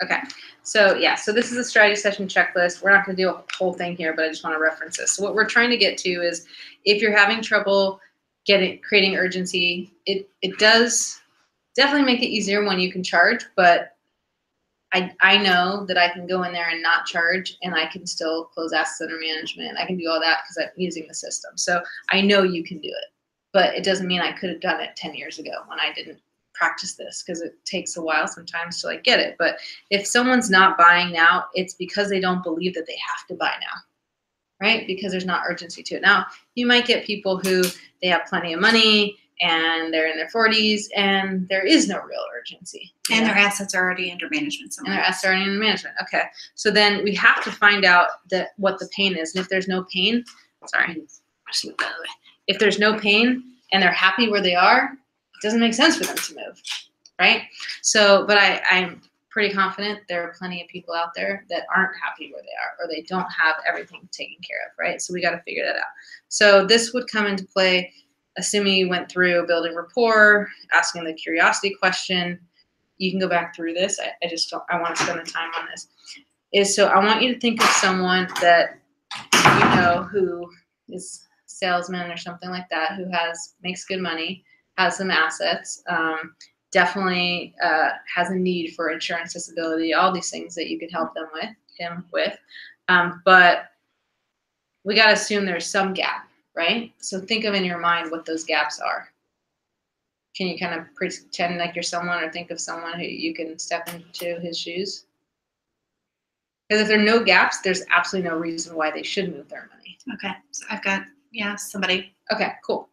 Okay. So yeah, so this is a strategy session checklist. We're not going to do a whole thing here, but I just want to reference this. So what we're trying to get to is if you're having trouble creating urgency, it does definitely make it easier when you can charge, but I know that I can go in there and not charge and I can still close assets under management. I can do all that because I'm using the system. So I know you can do it, but it doesn't mean I could have done it 10 years ago when I didn't practice this, because it takes a while sometimes to like get it. But if someone's not buying now, it's because they don't believe that they have to buy now, right? Because there's not urgency to it. Now, you might get people who they have plenty of money and they're in their 40s and there is no real urgency. And their assets are already under management somewhere. And their assets are already under management. Okay. So then we have to find out what the pain is. And if there's no pain, if there's no pain and they're happy where they are, it doesn't make sense for them to move, right? So, but I'm pretty confident there are plenty of people out there that aren't happy where they are, or they don't have everything taken care of, right? So we got to figure that out. So this would come into play, assuming you went through building rapport, asking the curiosity question. You can go back through this. I want to spend the time on this. So I want you to think of someone that you know who is a salesman or something like that, who makes good money, has some assets, definitely has a need for insurance, disability, all these things that you could help him with. But we got to assume there's some gap, right? So think of in your mind what those gaps are. Can you kind of pretend like you're someone, or think of someone who you can step into his shoes? Because if there are no gaps, there's absolutely no reason why they should move their money. Okay. So I've got, somebody. Okay, cool.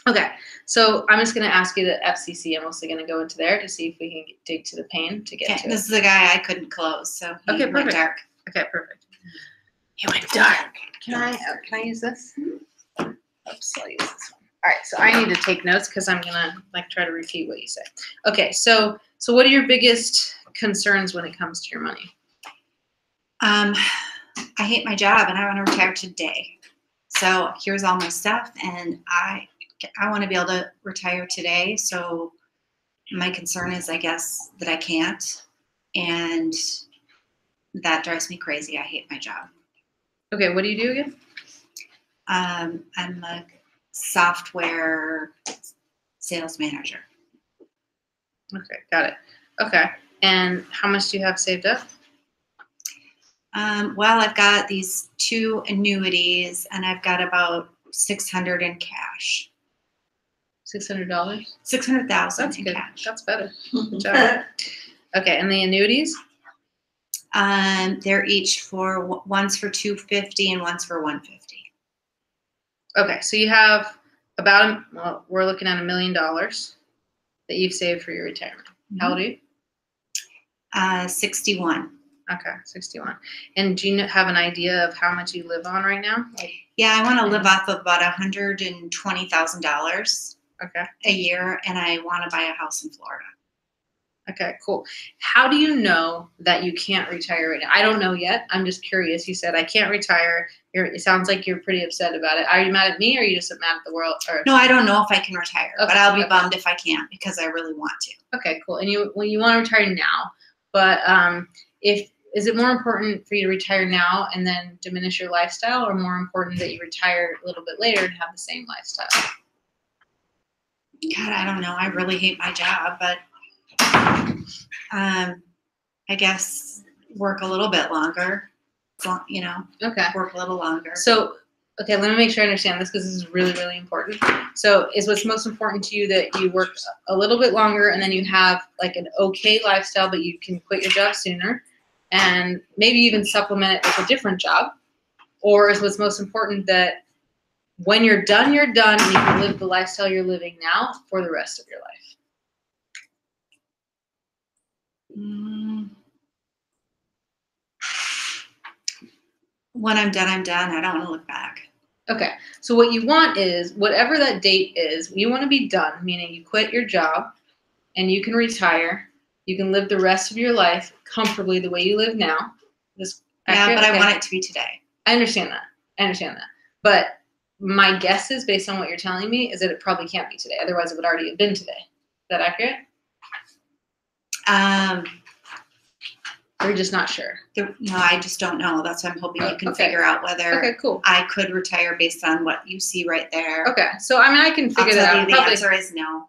Okay, so I'm just going to ask you the FCC. I'm mostly going to go into there to see if we can dig to the pain to get to it. This is the guy I couldn't close, so he went dark. Okay, perfect. He went dark. Can I use this? Oops, I'll use this one. All right, so I need to take notes because I'm going to try to repeat what you say. Okay, so what are your biggest concerns when it comes to your money? I hate my job and I want to retire today. So here's all my stuff, and I want to be able to retire today. So my concern is, I guess, that I can't. And that drives me crazy. I hate my job. Okay, what do you do again? I'm a software sales manager. Okay, got it. Okay, and how much do you have saved up? Well, I've got these 2 annuities, and I've got about $600 in cash. $600? $600,000 in cash. That's better. Good job. Okay, and the annuities? They're each one's for $250 and one's for $150. Okay, so you have we're looking at $1 million that you've saved for your retirement. Mm-hmm. How old are you? 61. Okay, 61. And do you have an idea of how much you live on right now? Yeah, I want to live off of about $120,000 a year, and I want to buy a house in Florida. Okay, cool. How do you know that you can't retire right now? I don't know yet. I'm just curious. You said, I can't retire. It sounds like you're pretty upset about it. Are you mad at me, or are you just mad at the world? No, I don't know if I can retire, but I'll be bummed if I can't, because I really want to. Okay, cool. And you want to retire now, but is it more important for you to retire now and then diminish your lifestyle, or more important that you retire a little bit later and have the same lifestyle? God, I don't know. I really hate my job, but I guess work a little bit longer. Okay. Work a little longer. So, okay, let me make sure I understand this, because this is really, really important. So is what's most important to you that you work a little bit longer and then you have like an okay lifestyle, but you can quit your job sooner and maybe even supplement it with a different job? Or is what's most important that when you're done and you can live the lifestyle you're living now for the rest of your life? When I'm done, I'm done. I don't want to look back. Okay. So what you want is, whatever that date is, you want to be done, meaning you quit your job and you can retire. You can live the rest of your life comfortably the way you live now. I want it to be today. I understand that. But my guess is, based on what you're telling me, is that it probably can't be today. Otherwise, it would already have been today. Is that accurate? Or you're just not sure? No, I just don't know. That's why I'm hoping you can Okay. figure out whether Okay, cool. I could retire based on what you see right there. Okay, so I mean, I can figure that out. The answer is no.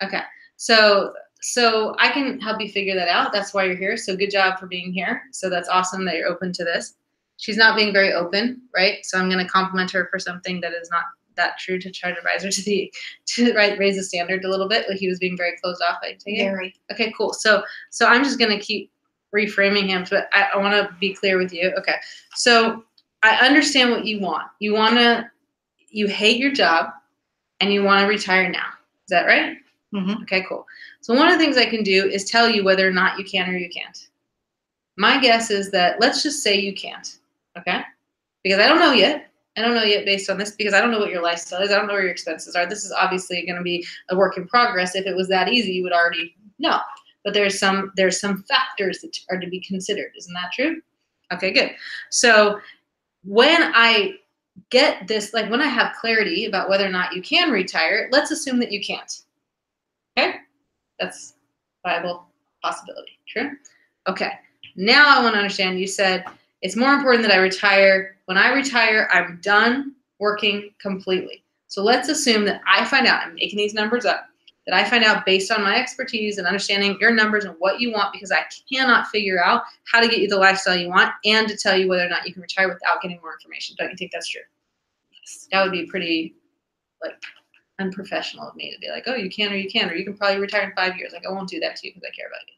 Okay, so I can help you figure that out. That's why you're here. So good job for being here. So that's awesome that you're open to this. She's not being very open, right? So I'm going to compliment her for something that is not that true to try to rise her to raise the standard a little bit. Like he was being very closed off. I take it. Very. Okay, cool. So I'm just going to keep reframing him, but I want to be clear with you. Okay, so I understand what you want. You hate your job and you want to retire now. Is that right? Mm-hmm. Okay, cool. So one of the things I can do is tell you whether or not you can or you can't. My guess is that let's just say you can't, okay? Because I don't know yet. I don't know yet based on this because I don't know what your lifestyle is. I don't know where your expenses are. This is obviously going to be a work in progress. If it was that easy, you would already know. But there's some factors that are to be considered. Isn't that true? Okay, good. So when I get this, like when I have clarity about whether or not you can retire, let's assume that you can't. Okay? That's a viable possibility. True? Okay. Now I want to understand, you said it's more important that I retire. When I retire, I'm done working completely. So let's assume that I find out, I'm making these numbers up, that I find out based on my expertise and understanding your numbers and what you want, because I cannot figure out how to get you the lifestyle you want and to tell you whether or not you can retire without getting more information. Don't you think that's true? Yes. That would be pretty, like, unprofessional of me to be like, oh, you can or you can, or you can probably retire in 5 years. Like, I won't do that to you because I care about you.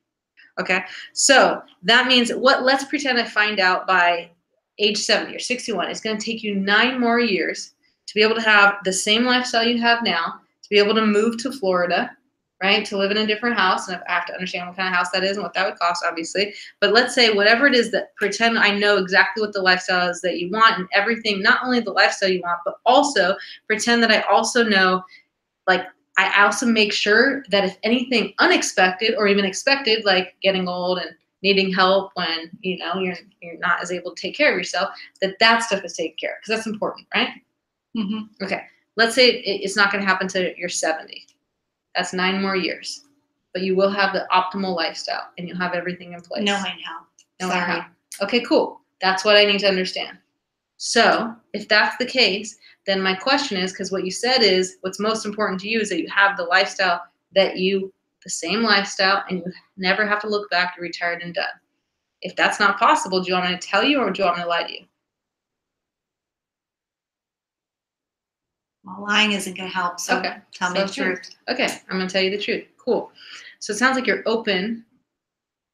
Okay, so that means let's pretend I find out by age 70 or 61. It's going to take you 9 more years to be able to have the same lifestyle you have now, to be able to move to Florida, right, to live in a different house. And I have to understand what kind of house that is and what that would cost, obviously. But let's say whatever it is, that pretend I know exactly what the lifestyle is that you want and everything, not only the lifestyle you want, but also pretend that I also know, like, I also make sure that if anything unexpected or even expected, like getting old and needing help when you're not as able to take care of yourself, that stuff is taken care of, because that's important, right? Mm-hmm. Okay, let's say it's not going to happen till you're 70. That's 9 more years, but you will have the optimal lifestyle and you'll have everything in place. No, I know. No, Sorry. I know. Okay, cool. That's what I need to understand. So if that's the case, then my question is, because what you said is what's most important to you is that you have the lifestyle the same lifestyle, and you never have to look back, you're retired and done. If that's not possible, do you want me to tell you or do you want me to lie to you? Well, lying isn't going to help, so okay. Tell me the truth. Okay, I'm going to tell you the truth. Cool. So it sounds like you're open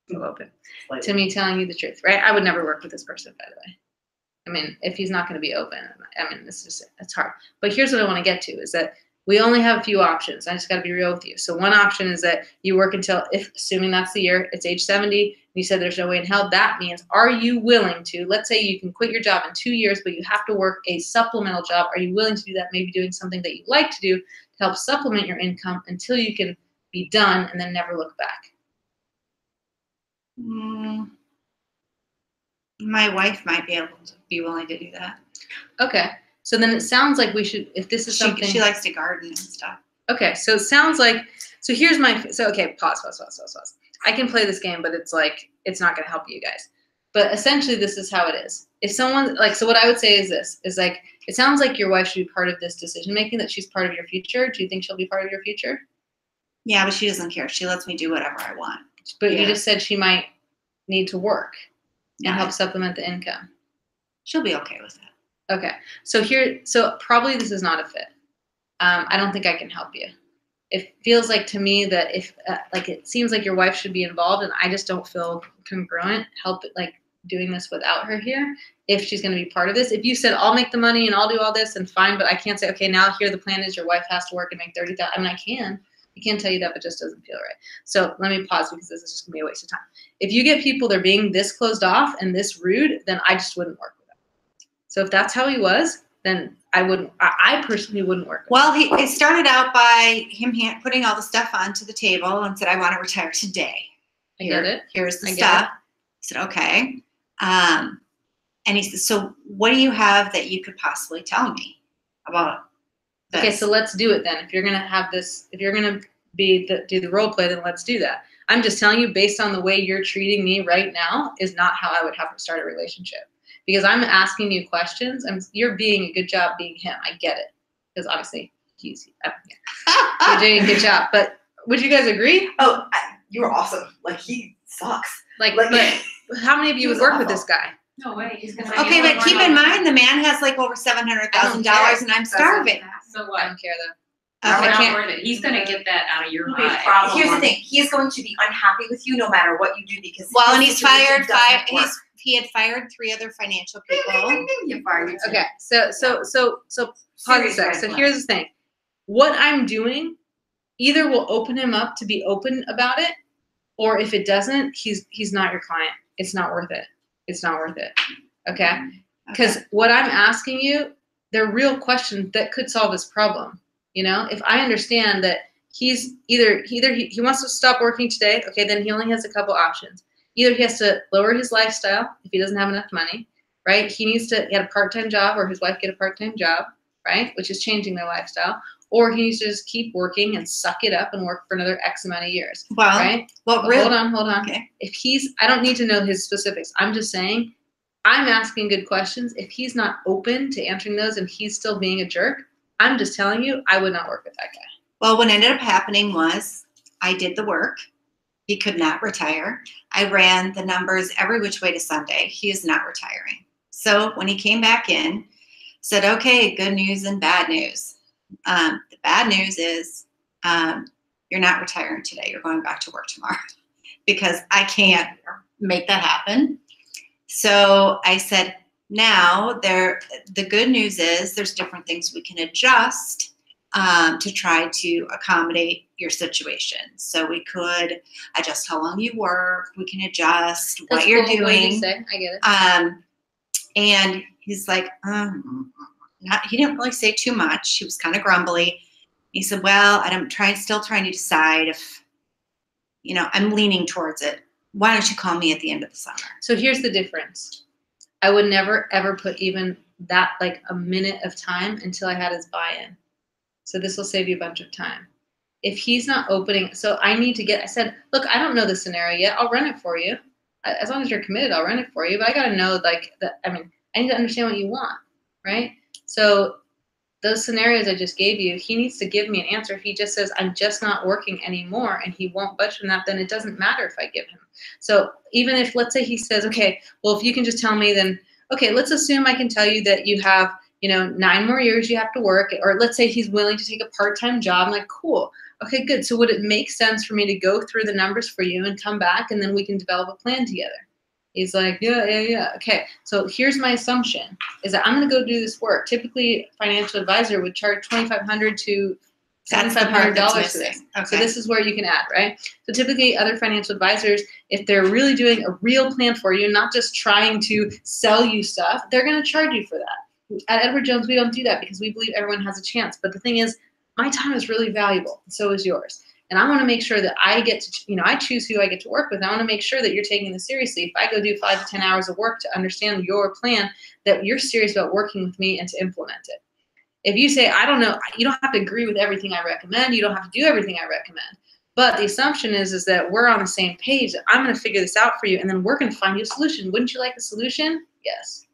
to me telling you the truth, right? I would never work with this person, by the way. I mean, if he's not going to be open, I mean, it's hard. But here's what I want to get to is that we only have a few options. I just got to be real with you. So one option is that you work until, assuming that's the year, it's age 70, and you said there's no way in hell. That means, are you willing to, let's say you can quit your job in 2 years, but you have to work a supplemental job. Are you willing to do that? Maybe doing something that you like to do to help supplement your income until you can be done and then never look back? My wife might be able to be willing to do that. Okay. So then it sounds like we should, if this is something. She likes to garden and stuff. Okay. So it sounds like, okay, pause. I can play this game, but it's like, it's not going to help you guys. But essentially this is how it is. If someone, like, so what I would say is this, is like, it sounds like your wife should be part of this decision making, that she's part of your future. Do you think she'll be part of your future? Yeah, but she doesn't care. She lets me do whatever I want. But You just said she might need to work and help supplement the income. She'll be okay with that. Okay. So probably this is not a fit. I don't think I can help you. It feels like to me that if, it seems like your wife should be involved, and I just don't feel congruent doing this without her here. If she's going to be part of this, if you said I'll make the money and I'll do all this and fine, but I can't say, okay, now here the plan is your wife has to work and make 30,000. I mean, I can't tell you that, but it just doesn't feel right. So let me pause because this is just gonna be a waste of time. If you get people that are being this closed off and this rude, then I just wouldn't work with them. So if that's how he was, then I personally wouldn't work with Well, it started out by him putting all the stuff onto the table and said, I want to retire today. I get it. Here's the stuff. I said, okay. And he said, so what do you have that you could possibly tell me about this? Okay, so let's do it then. If you're gonna have this, if you're gonna do the role play, then let's do that. I'm just telling you, based on the way you're treating me right now, is not how I would have to start a relationship. Because I'm asking you questions, and you're being a good job being him. I get it, because obviously you're doing a good job. But would you guys agree? Oh, you were awesome. Like, he sucks. Like but how many of you would work with this guy? No way. He's gonna Okay, but keep in mind the man has like over $700,000 and I'm starving. So what? I don't care though. Okay. Not worth it. He's gonna get that out of your Okay, eye. here's the thing. He is going to be unhappy with you no matter what you do because Well, and he's fired five. he had fired 3 other financial people. You fired me too. Okay, so pause a sec. So here's the thing. What I'm doing either will open him up to be open about it, or if it doesn't, he's not your client. It's not worth it. It's not worth it. Okay? Because what I'm asking you, they're real questions that could solve this problem. You know, if I understand that he's either he wants to stop working today, okay, then he only has a couple options. Either he has to lower his lifestyle if he doesn't have enough money, right? He needs to get a part-time job, or his wife get a part-time job, right? Which is changing their lifestyle. Or he needs to just keep working and suck it up and work for another X amount of years, Well, right? Well, But really, hold on. Okay. If I don't need to know his specifics. I'm just saying, I'm asking good questions. If he's not open to answering those and he's still being a jerk, I'm just telling you, I would not work with that guy. Well, what ended up happening was I did the work. He could not retire. I ran the numbers every which way to Sunday. He is not retiring. So when he came back in, said, okay, good news and bad news. The bad news is you're not retiring today. You're going back to work tomorrow because I can't make that happen. So I said, now the good news is there's different things we can adjust to try to accommodate your situation. So we could adjust how long you work. We can adjust what That's you're cool way to doing. say. I get it. And he's like, he didn't really say too much. He was kind of grumbly. He said, well, I'm still trying to decide if, I'm leaning towards it. Why don't you call me at the end of the summer? So here's the difference. I would never, ever put even that, like a minute of time until I had his buy-in. So this will save you a bunch of time. If he's not opening, so I said, look, I don't know the scenario yet. I'll run it for you. As long as you're committed, I'll run it for you. But I got to know, I need to understand what you want, right? So those scenarios I just gave you, he needs to give me an answer. If he just says, I'm just not working anymore, and he won't budge from that, then it doesn't matter if I give him. So even if, let's say he says, okay, well, if you can just tell me, then, okay, let's assume I can tell you that you have, 9 more years you have to work, or let's say he's willing to take a part-time job. I'm like, cool. Okay, good. So would it make sense for me to go through the numbers for you and come back, and then we can develop a plan together? He's like, yeah. Okay, so here's my assumption, is that I'm going to go do this work. Typically, financial advisor would charge $2,500 to $7,500 for this. Okay. So this is where you can add, right? So typically, other financial advisors, if they're really doing a real plan for you, not just trying to sell you stuff, they're going to charge you for that. At Edward Jones, we don't do that because we believe everyone has a chance. But the thing is, my time is really valuable, and so is yours. And I want to make sure that I get to, I choose who I get to work with. I want to make sure that you're taking this seriously. If I go do 5 to 10 hours of work to understand your plan, that you're serious about working with me and to implement it. If you say, I don't know, you don't have to agree with everything I recommend. You don't have to do everything I recommend. But the assumption is that we're on the same page, that I'm going to figure this out for you, and then we're going to find you a solution. Wouldn't you like a solution? Yes.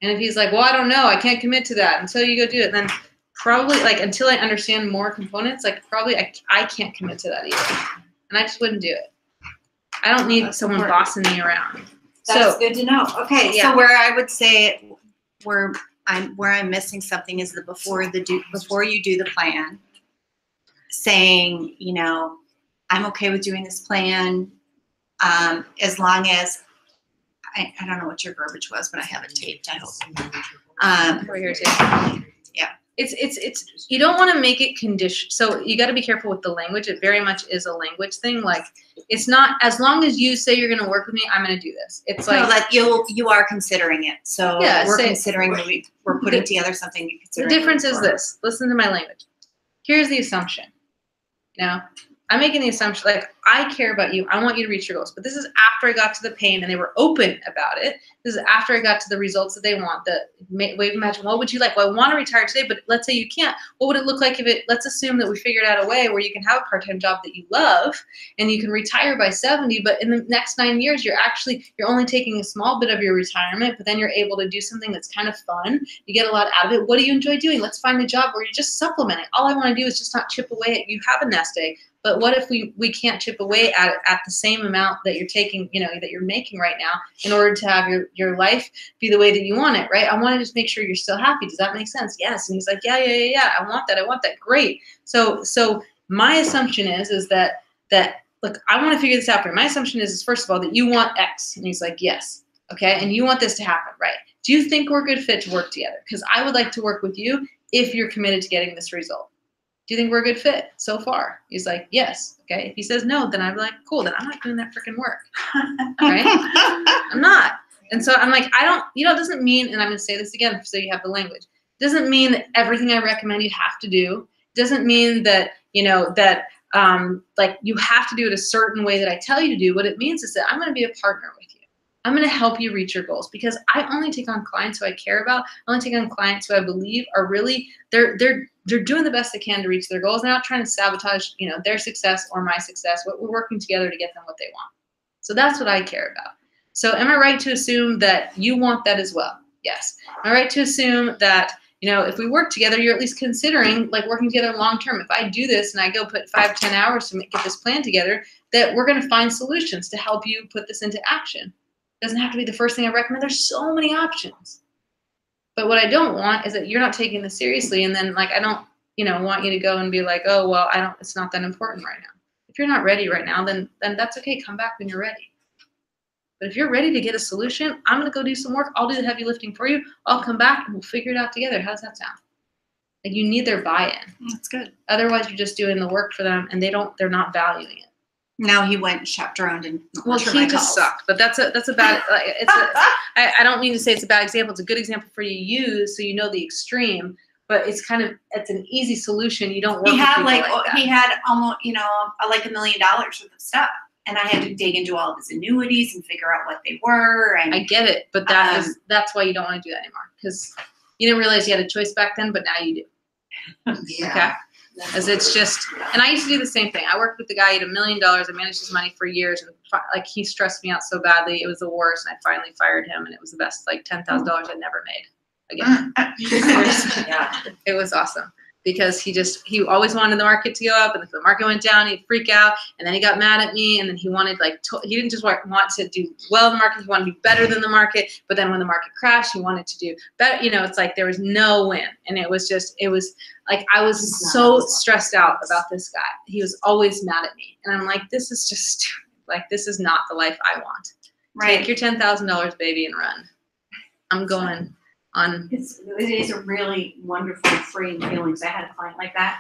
And if he's like, well, I don't know, I can't commit to that until you go do it, then probably, until I understand more components, probably I can't commit to that either. And I just wouldn't do it. I don't need someone bossing me around. That's good to know. Okay, yeah. So where I would say where I'm missing something is before you do the plan, saying, I'm okay with doing this plan as long as I don't know what your verbiage was, but I have it taped, I hope. Over here too. Yeah. It's you don't want to make it condition. So you got to be careful with the language. It very much is a language thing. It's not, as long as you say you're going to work with me, I'm going to do this. It's like, no, that you are considering it. So yeah, we're considering we're putting together something. The difference is this. Listen to my language. Here's the assumption. I'm making the assumption, I care about you. I want you to reach your goals. But this is after I got to the pain and they were open about it. This is after I got to the results that they want. Imagine, what would you like? Well, I want to retire today, but let's say you can't. What would it look like let's assume that we figured out a way where you can have a part-time job that you love and you can retire by 70, but in the next 9 years, you're only taking a small bit of your retirement, but then you're able to do something that's kind of fun. You get a lot out of it. What do you enjoy doing? Let's find a job where you're just supplementing. All I want to do is just not chip away at you have a nest egg. But what if we can't chip away at the same amount that you're taking, that you're making right now in order to have your life be the way that you want it, right? I want to just make sure you're still happy. Does that make sense? Yes. And he's like, yeah. I want that. Great. So my assumption is that look, I want to figure this out for you. My assumption is first of all that you want X. And he's like, yes. Okay. And you want this to happen, right? Do you think we're a good fit to work together? Because I would like to work with you if you're committed to getting this result. Do you think we're a good fit so far? He's like, yes. Okay. If he says no, then I'm like, cool, then I'm not doing that freaking work. Right? I'm not. And so I'm like, it doesn't mean, and I'm going to say this again so you have the language. It doesn't mean that everything I recommend you have to do. It doesn't mean that, like you have to do it a certain way that I tell you to do. What it means is that I'm going to be a partner with you. I'm going to help you reach your goals because I only take on clients who I care about. I only take on clients who I believe are really, they're doing the best they can to reach their goals. They're not trying to sabotage, their success or my success. We're working together to get them what they want. So that's what I care about. So am I right to assume that you want that as well? Yes. Am I right to assume that, if we work together, you're at least considering like working together long term. If I do this and I go put 5-10 hours to get this plan together, that we're going to find solutions to help you put this into action. It doesn't have to be the first thing I recommend. There's so many options. But what I don't want is that you're not taking this seriously, and then like I don't, want you to go and be like, oh well, it's not that important right now. If you're not ready right now, then that's okay. Come back when you're ready. But if you're ready to get a solution, I'm gonna go do some work. I'll do the heavy lifting for you. I'll come back and we'll figure it out together. How does that sound? Like you need their buy-in. That's good. Otherwise, you're just doing the work for them, and they're not valuing it. Now he went and shopped around and he just sucked. But that's a bad. I don't mean to say it's a bad example. It's a good example for you to use so you know the extreme. But it's an easy solution. You don't work. He had with people like that. He had almost like $1 million worth of stuff, and I had to dig into all of his annuities and figure out what they were. And I get it, but that's why you don't want to do that anymore because you didn't realize you had a choice back then, but now you do. Yeah. Okay. As it's just, and I used to do the same thing. I worked with the guy, he had $1 million. I managed his money for years, and like he stressed me out so badly. It was the worst, and I finally fired him, and it was the best, like $10,000 I'd never made again. Yeah. It was awesome because he always wanted the market to go up, and if the market went down, he'd freak out, and then he got mad at me, and then he wanted he didn't just want to do well in the market, he wanted to do better than the market, but then when the market crashed, he wanted to do better. It's like there was no win, and it was like I was so stressed out about this guy. He was always mad at me, and I'm like, this is just stupid. Like this is not the life I want. right. Take your $10,000, baby, and run. I'm going on. It is a really wonderful freeing feeling. I had a client like that.